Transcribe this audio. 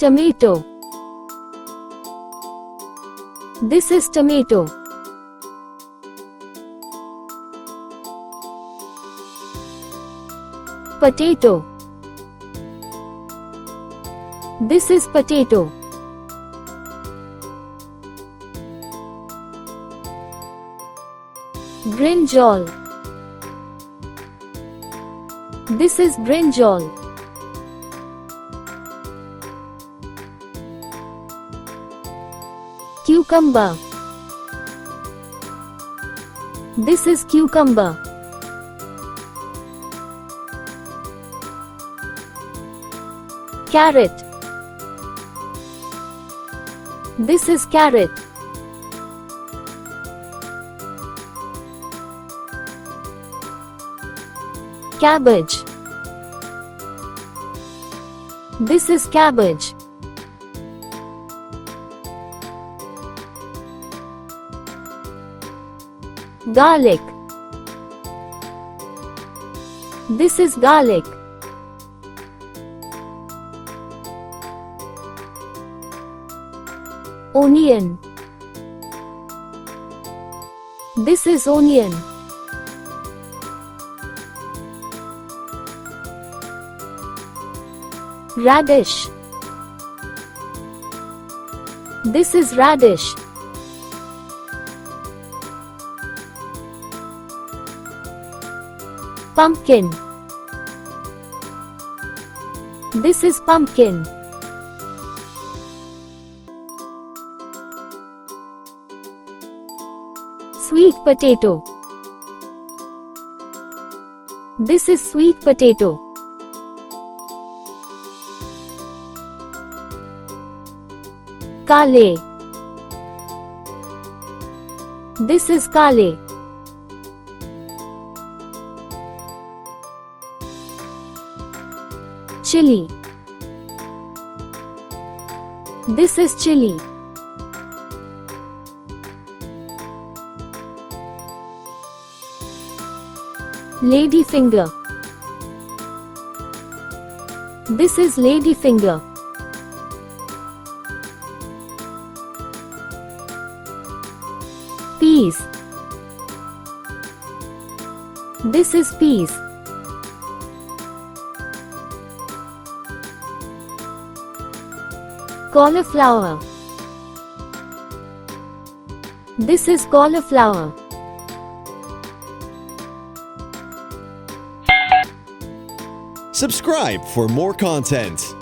Tomato. This is tomato. Potato. This is potato. Brinjal. This is brinjal. Cucumber. This is cucumber. Carrot. This is carrot. Cabbage. This is cabbage. Garlic. This is garlic. Onion. This is onion. Radish. This is radish. Pumpkin. This is pumpkin. Sweet potato. This is sweet potato. Kale. This is kale. Chili. This is chili. Ladyfinger. This is ladyfinger. Peas. This is peas. Cauliflower. This is cauliflower. Subscribe for more content.